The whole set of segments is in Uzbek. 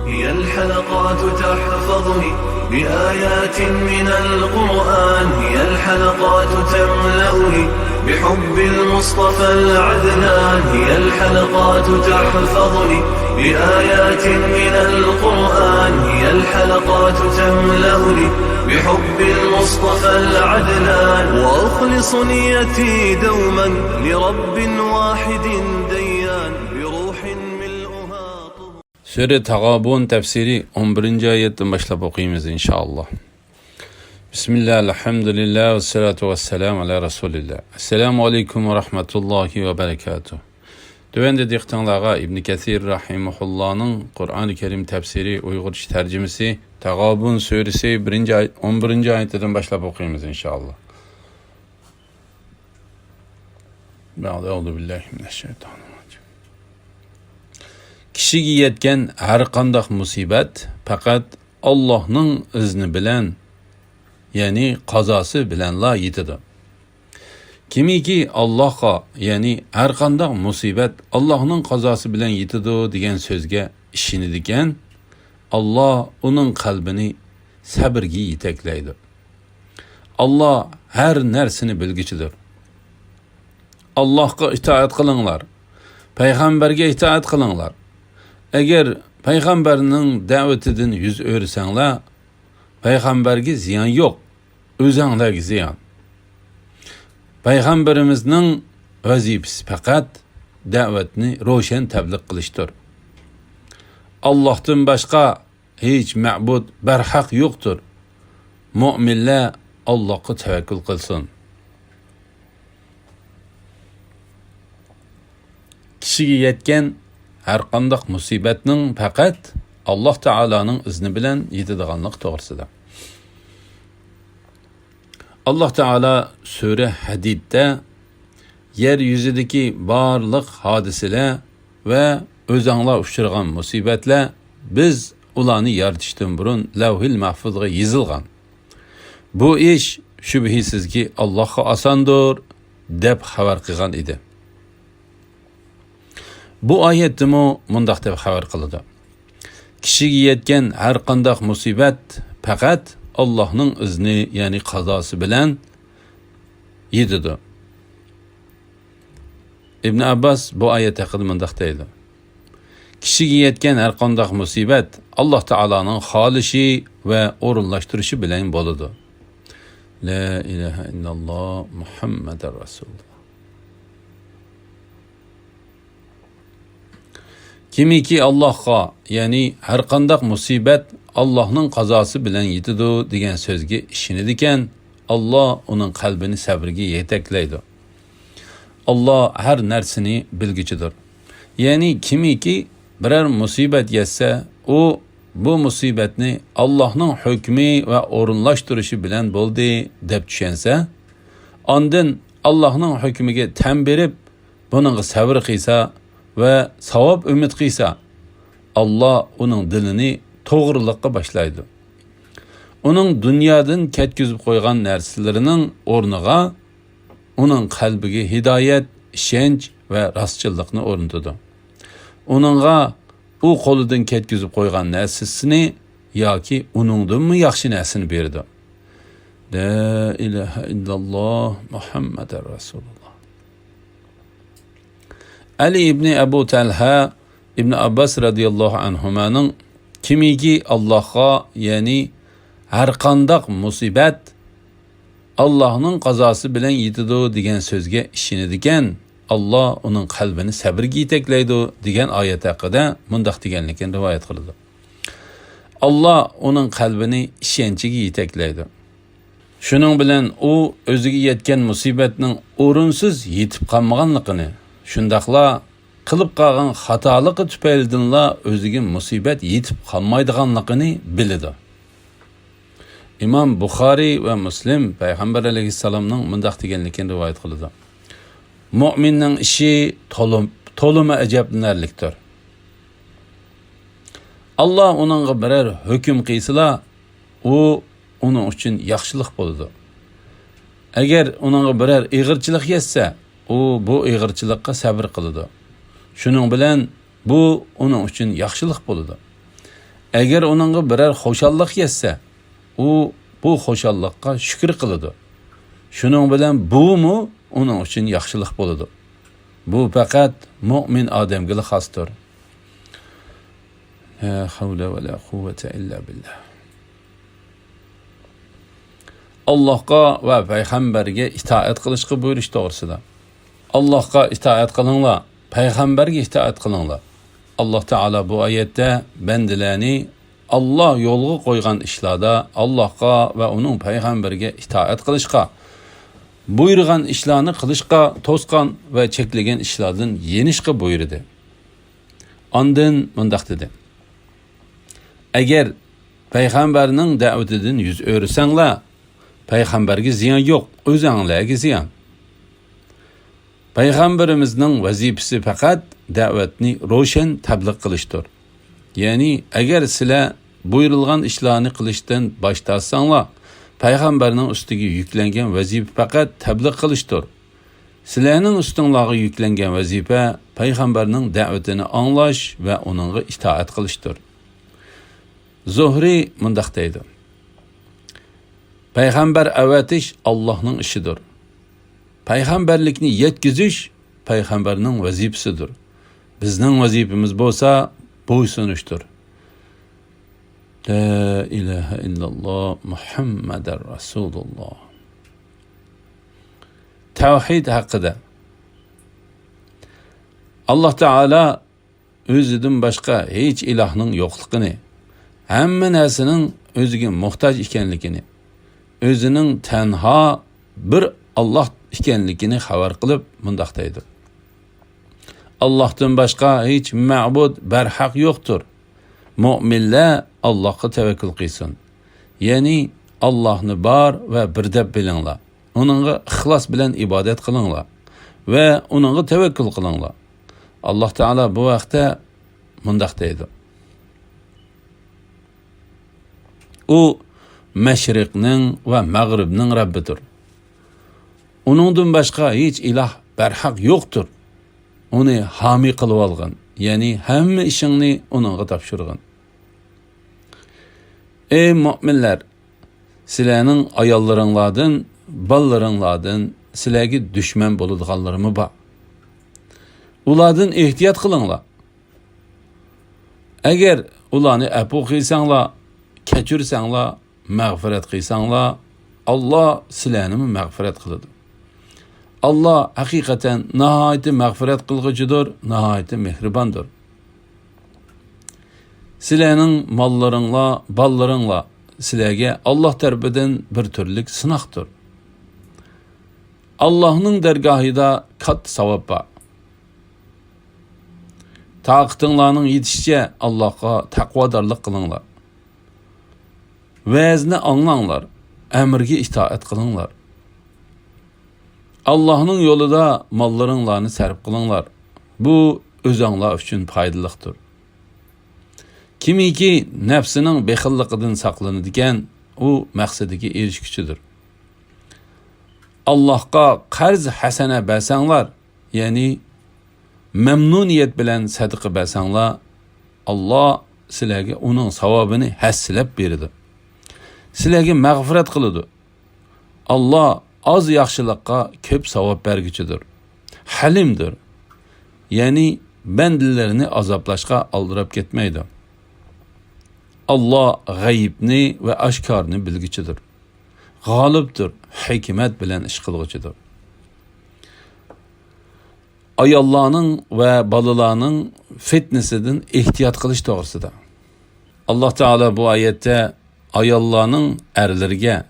هي الحلقات تحفظني بآيات من القرآن، هي الحلقات تملأني بحب المصطفى العدنان، هي الحلقات تحفظني بآيات من القرآن، هي الحلقات تملأني بحب المصطفى العدنان، وأخلص نيتي دوما لرب واحد ديان بروح ملؤها طهور. Sure Tagabun tefsiri 11. ayetten başlayıp okuyayım inşallah. Bismillah, elhamdülillah ve salatu ve selamu ala Resulillah. Esselamu aleyküm ve rahmetullahi ve berekatuhu. Dövende diktanlağa İbn Kesir rahimahullah'ın Kur'an-ı Kerim tefsiri Uygurca tercümesi Tagabun suresi 11. ayetten başlayıp okuyayım inşallah. Euzubillahimineşşeytanirracim. Kishiga yetgan har qanday musibat faqat Allohning izni bilan, ya'ni qazosi bilanla yetadi. Kimiki Allohga, ya'ni har qanday musibat Allohning qazosi bilan yetadi degan so'zga ishonadigan, Alloh uning qalbini sabrga yetaklaydi. Alloh har narsani bilguchidir. Allohga itoat qilinglar, payg'ambarga itoat qilinglar. Eğer peygamberinin davetidan yüz o'rsanglar, peygamberga ziyon yo'q, o'zinglarga ziyon. Peygamberimizning vazifasi faqat da'vatni ro'shan tabliq qilishdir. Allohdan boshqa hech ma'bud barhaq yo'qdir. Mu'minlar Allohga tavakkul qilsin. Kishiga yetgan har qanday musibatning faqat Alloh taolaning izni bilan yetadiganlik to'g'risida. Alloh taolo sura Hadidda yer yuzidagi barliq hodisalar va o'zinglar uchragan musibatlar biz ularni yaratishdan burun Lavhil Mahfuzga yozilgan. Bu ish shubhisizki Allohga osondir deb xabar qilgan edi. Bu oyatdimi mundaq deb xabar qiladi. Kishiga yetgan har qanday musibat faqat Allohning izni, ya'ni qazosi bilan yetadi. Ibn Abbas bu oyat haqida mundaq deydi. Kishiga yetgan har qanday musibat Alloh taolaning xolishi va o'rinlashtirishi bilan bo'ladi. La ilaha illalloh Muhammadur Rasululloh. Kimiki Allohga, ya'ni har qanday musibat Allohning qazosi bilan yetadi degan so'zga ishonadi ekan, Alloh uning qalbini sabrga yetaklaydi. Alloh har narsani bilguchidir. Ya'ni kimiki biror musibat yetsa, u bu musibatni Allohning hukmi va o'rinlashtirishi bilan bo'ldi deb tushunsa, ondan Allohning hukmiga tan berib, buningga sabr qilsa ve savab ümid qilsa, Allah onun dilini to'g'rilikqa boshlaydi. Uning dunyodan ketkizib qo'ygan narsalarning o'rniga uning qalbiga hidoyat, ishonch va rostchilikni o'rnatadi. Uningga u qo'lidan ketkizib qo'ygan narsasini yoki uningdanmi yaxshi narsani berdi. La ilaha illalloh Muhammadur Rasululloh. Ali ibn Abu Talha ibn Abbas radıyallahu anhumanın kimiki Allah'a, yani her qanday musibat Allah'ın qazası bilan yetadi degan so'zga ishonadigan, Allah onun qalbini sabrga yetaklaydi degan oyat haqida mundaq deganligini rivoyat qiladi. Allah onun qalbini ishonchiga yetaklaydi. Shuning bilan u o'ziga yetgan musibatning o'rinsiz yetib qolmaganligini, shundaqla qilib qolgan xatoligi tufaylidanla o'ziga musibat yetib qolmaydiganligini biladi. İmam Buxoriy va Muslim payg'ambar alayhissalomning mundaq deganligini rivoyat qiladi. Mu'minning ishi to'lima ajablanarlikdir. Allah onunğa biror hukm qilsa, u onun uchun yaxshilik bo'ladi. Agar onunğa biror ig'irchilik yetsa, u bu ig'irchilikqa sabr qiladi. Shuning bilan bu onun uchun yaxshilik bo'ladi. Agar onunğa birer xoşallıq yetsə, o bu xoşallıqqa şükür qılıdı. Şunun bilan bu mu onun üçün yaxşılıq boludu. Bu faqat mümin adamga xosdir. La havle ve la kuvvete illa billah. Allah'a ve peygamberge itaat qilishga buyurish to'g'risida. Allah'a itaat qilinglar, peygamberge itaat qilinglar. Allah Teala bu ayette bendilerini Allah yolga qo'ygan ishlarda Allah'a ve onun peygamberge itaat qilishga, buyurgan ishlarni qilishga to'sqan ve cheklagan ishlardan yenishga buyurdi. Ondan mundaq dedi: Agar payg'ambarning da'vatidan yuz o'rsanglar, payg'ambarga ziyon yo'q, o'zinglarga ziyon. Payg'ambarimizning vazifasi faqat da'vatni ro'shan tabliq qilishdir. Ya'ni agar sizlar buyurilgan ishlarni qilishdan bosh tortsanglar, payg'ambarning ustiga yuklangan vazifa faqat tabliq qilishdir. Sizlarning ustinglarga yuklangan vazifa payg'ambarning da'vatini anglash va uningga itoat qilishdir. Zuhri mundaq deydi: Payg'ambar avatish Allohning ishidir. Payg'ambarlikni yetkizish payg'ambarning vazifasidir. Bizning vazifamiz bo'lsa bo'ysunishdir. La ilaha illalloh Muhammadar Rasululloh. Tavhid haqida. Allah Taala o'zidan boshqa hech ilohning yo'qligini, hamma narsaning o'ziga muhtoj ekanligini, o'zining tanho bir Allah ekanligini xabar qilib mundaq deydi: Allohdan boshqa hech ma'bud barhaq yo'qdir. Mu'minlar Allohga tavakkul qilsin. Ya'ni Allohni bor va bir deb bilinglar. Uningga ixlos bilan ibodat qilinglar va uningga tavakkul qilinglar. Alloh Taala bu vaqtda mundaq deydi: U mashriqning va mag'ribning Rabbidir. Uningdan boshqa hech iloh barhaq yo'qdir. Uni hami qilib olgan, ya'ni hamma ishingni uningga topshirgan. Ey mu'minlar, sizlarning ayollaringlardan, bolallaringlardan sizlarga dushman bo'ladiganlarmi bor? Ulardan ehtiyot qilinglar. Agar ularni afu qilsanglar, kechirsanglar, mag'firat qilsanglar, Allah sizlarni mag'firat qiladi. Allah hakikaten nihayet mağfiret kılgıcıdır, nihayet mehribandır. Sizlerinin mallarınla, ballarınla sizlerge Allah tarafından bir türlük sınaktır. Allah'ın dergahida kat savab var. Taqıtınlarının yetişçe Allah'a takvadarlık kılınlar. Vazni anlanlar, emirge itaat kılınlar. Allah'ın yolunda mallarınlarını sərf qılınlar. Bu özünlər üçün faydalıqdır. Kimi ki nəfsinin bexilliqidən saqlanıdikən, o məqsədiga erişkiçidir. Allah'a qarz həsənə bəsənlər, yəni məmnuniyyət bilən sədqə bəsənlər, Allah sizlərə onun savabını həssiləb verir. Sizlərə məğfirət qılıdır. Allah az yaxşılıqqa köp savab bergiçidir. Halimdir. Yani bendilerini azaplaşqa aldırıp ketmeydi. Allah gayibni ve aşkarını bilgiçidir. Galiptir. Hikmet bilen iş kılgıçıdır. Ayollarının ve balılarının fitnesinden ihtiyat kılış doğrusudur. Allah Teala bu ayette ayollarının erlerge,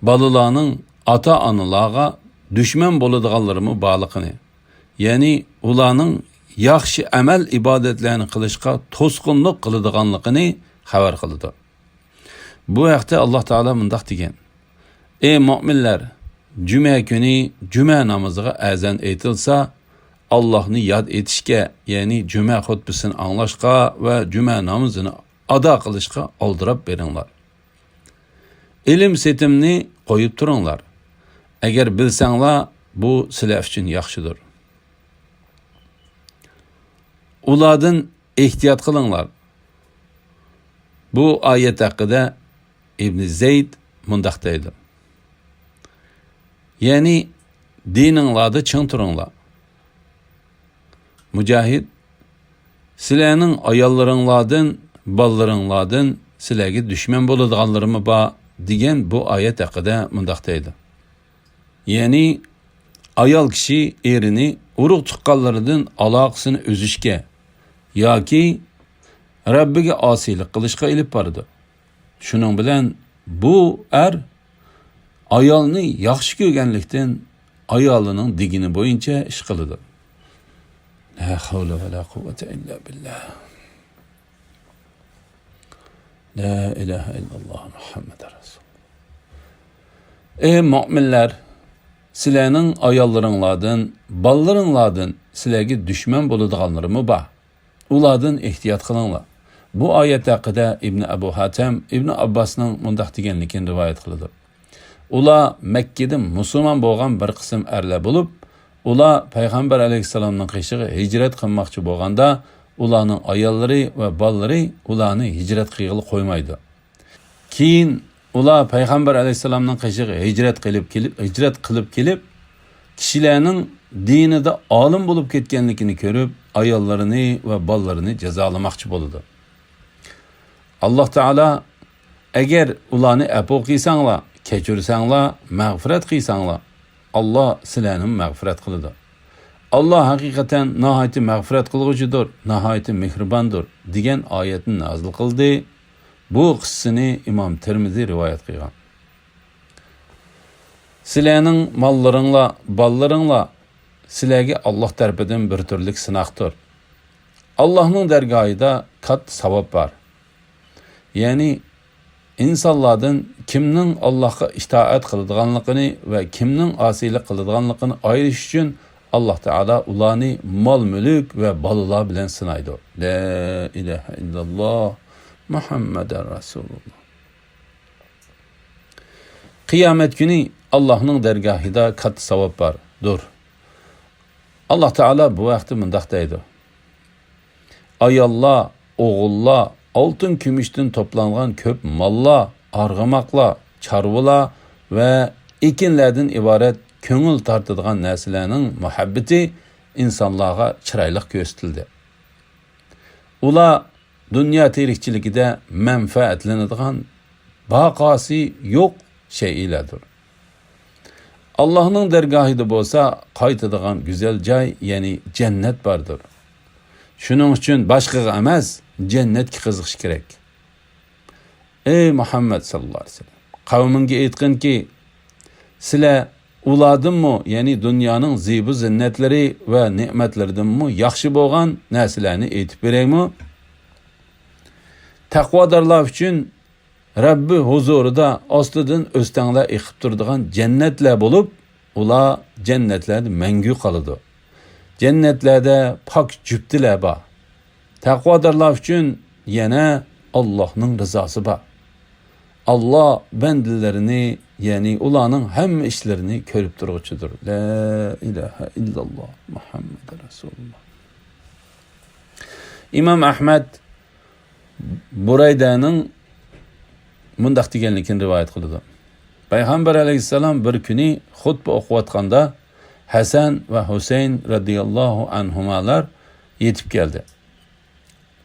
balılarının ata-analarga düşman bo'ladiganlarimi borligini, ya'ni ularning yaxshi amal ibodatlarni qilishga to'sqinlik qiladiganligini xabar qildi. Bu vaqtda Alloh taolo mundaq degan: Ey mu'minlar, juma kuni juma namoziga azan aytilsa, Allohni yod etishga, ya'ni juma xutbasini anglashga va juma namozini ado qilishga oldirib beringlar. Ilm setimni qo'yib turinglar. Agar bilsanglar, bu sizlar uchun yaxshidir. Ulardan ehtiyot qilinglar. Bu ayet haqida İbn Zeyd mundaq deydi. Yani dininglarda çın turinglar. Mujahid, sizlarning ayollaringlardan, bolalaringlardan sizlarga dushman bo'ladiganlarimi bor degan bu ayet haqida mundaq deydi. Yani ayol kishi erini urug' tuqqanlaridan aloqasini uzishga yoki Rabbiga osiylik qilishga ilib boradi. Shuning bilan bu ayolni yaxshi ko'rganlikdan ayolining digini bo'yicha ish qiladi. La havla va la quvvata illa billah. La ilaha illalloh Muhammadur Rasululloh. Ey mu'minlar, sizlarning ayollaringlardan, bolalaringlardan sizlarga dushman bo'ladiganlarimi bor? Ulardan ehtiyot qilinglar. Bu oyat haqida İbn Abu Hatim İbn Abbasning mundaq deganligini rivoyat qiladi. Ular Makkada musulmon bo'lgan bir qism erlar bo'lib, ular payg'ambar alayhisalomning qishig'i hijrat qilmoqchi bo'lganda, ularning ayollari va bolalari ularni hijrat qilg'ili qo'ymaydi. Keyin ular payg'ambar alayhisalomning qishig'i hijrat qilib kelib, kishilarning dinida olim bo'lib ketganligini ko'rib, ayollarini va bolalarini jazolamoqchi bo'ldi. Alloh taolo agar ularni afo qilsanglar, kechirsanglar, mag'firat qilsanglar, Allah sizlarni mag'firat qiladi. Allah haqiqatan nihoyat mag'firat qilg'uchidir, nihoyat mehribondir degan oyatni nozil qildi. Bu qissani Imom Tirmiziy rivoyat qilgan. Sizlarning mollaringlar, bolalaringlar sizlarga Alloh tarafidan bir turlik sinoqdir. Allohning dargohida katta savob bor. Yani insonlardan kimning Allohga itoat qiladiganligini va kimning osiylik qiladiganligini ayirish uchun Alloh taolo ularni mol-mulk va bolalar bilan sinaydi. La ilaha illalloh Muhammadur Rasululloh. Qiyomat kuni Allohning dargohida katta savob bordir. Alloh taolo bu vaqtda mundaq deydi. Ayollar, o'g'illar, oltin kumushdan to'plangan ko'p mollar, arg'amoqlar, chorvalar va ekinlardan iborat ko'ngil tortadigan narsalarning muhabbati insonlarga chiroyli ko'rsatildi. Ular dunyo tirikchiligida manfaatlanadigan baqosi yo'q shaylardir. Allohning dargohida bo'lsa qaytadigan go'zal joy, ya'ni jannat bordir. Shuning uchun boshqaga emas, jannatga qiziqish kerak. Ey Muhammad sallallohu alayhi vasallam, qavminga aytqinki, sizlar ulardanmi, ya'ni dunyoning zibu zinnatlari va ne'matlaridanmi yaxshi bo'lgan narsalarni aytib beraymi? Taqvodorlar uchun Rabbi huzurida ostidan o'stanglar eqib turadigan jannatlar bo'lib, ular jannatlarda mangu qoladi. Jannatlarda pok juftilar bor. Taqvodorlar uchun yana Allohning rizosi bor. Allah bandilarini, ya'ni ularning hamma ishlarini ko'rib turuvchidir. La ilaha illalloh Muhammadur Rasululloh. Imom Ahmad Buraydaning mundaq deganligini rivoyat qiladi. Payg'ambar alayhisalom bir kuni xutba o'qiyotganda Hasan va Husayn radhiyallohu anhumalar yetib keldi.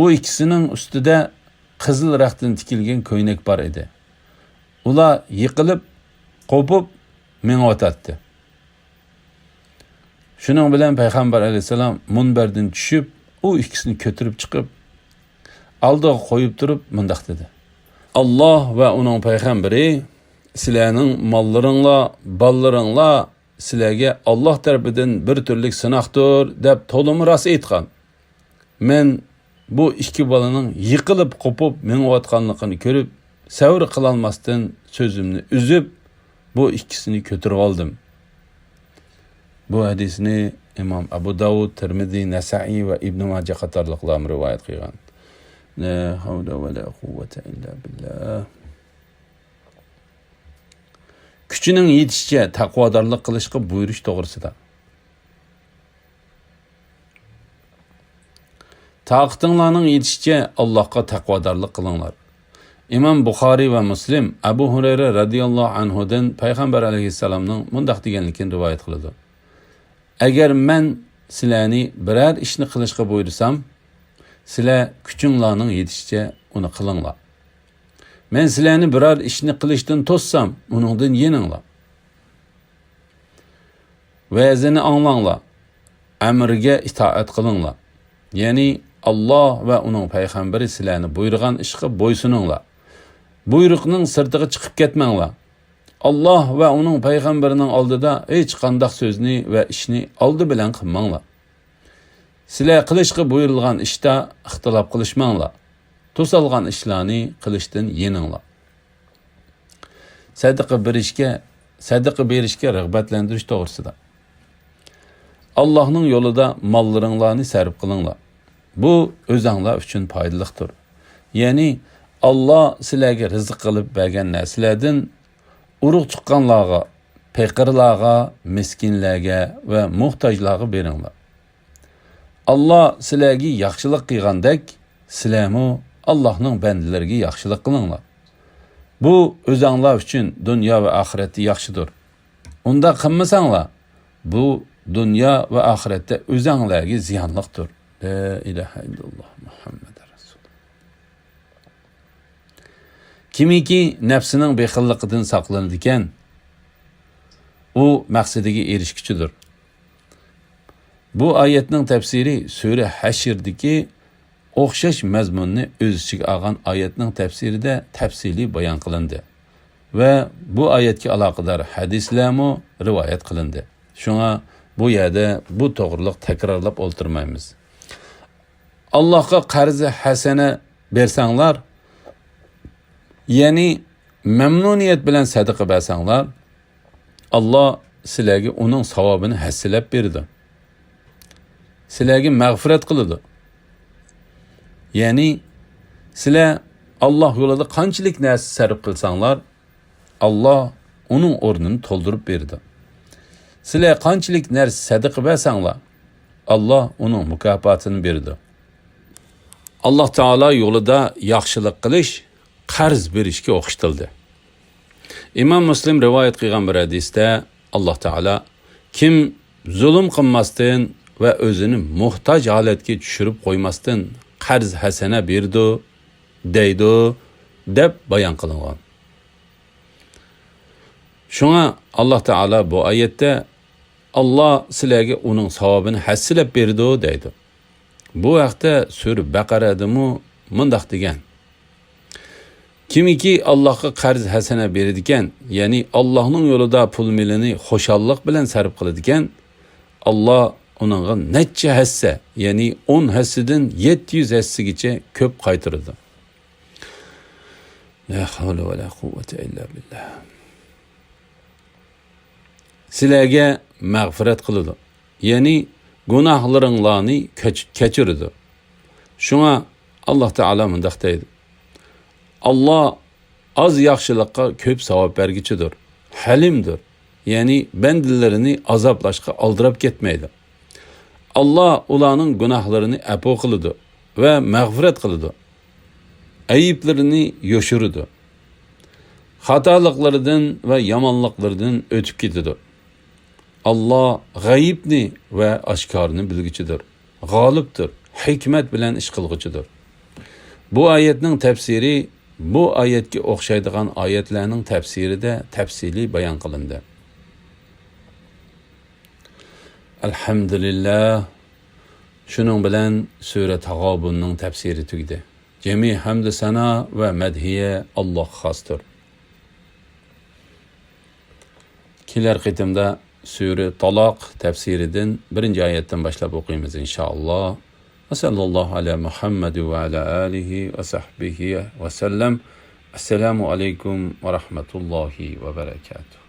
U ikkisining ustida qizil raqtdan tikilgan ko'ynak bor edi. Ular yiqilib, qo'pib meng'otadi. Shuning bilan payg'ambar alayhisalom munbardan tushib, u ikkisini ko'tarib chiqib, oldiga qo'yib turib mundaq dedi. Alloh va uning payg'ambari sizlarning mollaringlar, bolalaringlar sizlarga Alloh tarafidan bir turlik sinoqdir deb to'liq rost aytgan. Men bu ikki bolaning yiqilib qo'pib meng'otganligini ko'rib, savr qilolmasdan so'zimni uzib, bu ikkisini ko'tarib oldim. Bu hadisni Imom Abu Davud, Tirmiziy, Nasa'iy va Ibn Majah qatorliqlar rivoyat qilgan. La havla va la quvvata illa billah. Kuchining yetishicha taqvodorlik qilishga buyurish to'g'risida. Taqatinglarning yetishicha Allohga taqvodorlik qilinglar. İmam Buxoriy va Muslim Abu Hurayra radhiyallohu anhudan payg'ambar alayhissalomning mundaq deganligini rivoyat qiladi. Agar men sizlarni biror ishni qilishga buyursam, sizlar kuchinglarning yetishicha uni qilinglar. Men sizlarni biror ishni qilishdan to'ssam, uningdan yeninglar. Va'zini anglanglar. Amriga itoat qilinglar. Ya'ni Allah va uning payg'ambari sizlarni buyurgan ishga bo'ysuninglar. Buyruqning sirtiga chiqib ketmanglar. Allah va uning payg'ambarining oldida hech qanday so'zni va ishni oldi bilan qilmanglar. Sizlar qilishga buyurilgan ishda ixtilof qilishmanglar. To'salgan ishlarni qilishdan yeninglar. Sadaqa berishga rag'batlantirish to'g'risida. Allah'ның yolida mallaringlarni sarf qilinglar. Bu o'zinglar uchun foydalidir. Ya'ni Allah sizlarga rizq qilib bergan narsalardan urug' chiqqanlarga, faqirlarga, miskinlarga va muhtojlarga beringlar. Allah sizlarga yaxshilik qilgandek, sizlarmi Allah'ның bandalariga yaxshilik qilinglar. Bu o'zinglar uchun dunyo va oxiratda yaxshidir. Unda qilmasanglar, bu dünya ve ahirette özenglerge ziyanlıktır. La ilahe illallah Muhammed Resulullah. Kimiki nefsinin bexilliqidan saqlanadigan, o maqsadiga erishkichidir. Bu oyatning tafsiri Sura Hashr'dagi o'xshash mazmunni o'z ichiga olgan oyatning tafsirida tafsiliy bayon qilindi va bu oyatga aloqador hadislarmi rivoyat qilindi. Shunga bu yerda bu to'g'riliq takrorlab o'ltirmaymiz. Allohga qarzi hasana bersanglar, ya'ni mamnuniyat bilan sadaqa bersanglar, Allah sizlarga uning savobini hassilab berdi. Sizlarga mag'firat qiladi. Ya'ni sizlar Allah yo'lida qanchalik narsa sarf qilsanglar, Allah uning o'rnini to'ldirib berdi. Sizlar qanchalik narsa sadaqa bersanglar, Allah uning mukofotini berdi. Allah Taala yo'lida yaxshilik qilish qarz berishga o'xshatildi. Imom Muslim rivoyat qilgan bir hadisda Allah Taala kim zulm qilmasdan va o'zini muhtoj holatga tushirib qo'ymasdan qarz hasana berdi, deydi deb bayon qilingan. Shunga Allah Taala bu oyatda Allah sizlarga uning savobini hassilab berdi deydi. Bu vaqtda Sura Baqaradami mundaq degan. Kimiki Allohga qarz hasana beradigan, ya'ni Allohning yo'lida pul milini xoshallik bilan sarf qiladigan, Allah uningga necha hassa, ya'ni 10 hassidan 700 hassigacha ko'p qaytaradi. La havla va la quvvata illa billah. Sizlarga mag'firat qiladi. Ya'ni gunohlaringlarni kechiradi. Shunga Allah Taala mundaq deydi. Allah az yaxshilikqa ko'p savob bergichidir. Halimdir. Ya'ni bandilarini azoblashga aldirib ketmaydi. Allah ularning gunohlarini afo qiladi va mag'firat qiladi. Ayiblarini yoshiradi. Xatoliklaridan va yomonliklaridan o'tib ketadi. Allah g'ayibni va oshkorni bilguchidir. G'olibdir. Hikmat bilan ish qilguchidir. Bu oyatning tafsiri bu oyatga o'xshaydigan oyatlarning tafsirida tafsiliy bayon qilindi. Alhamdulillah. Shuning bilan Sura Tag'obunning tafsiri tugdi. Jami hamd sana va madhiya Alloh xosdir. Kelar qitimda Sura Taloq tafsiridan birinchi oyatdan boshlab o'qiymiz inshaalloh. Va sallallohu ala Muhammad va ala alihi va sahbihi va sallam. Assalomu alaykum va rahmatullohi va barakatuh.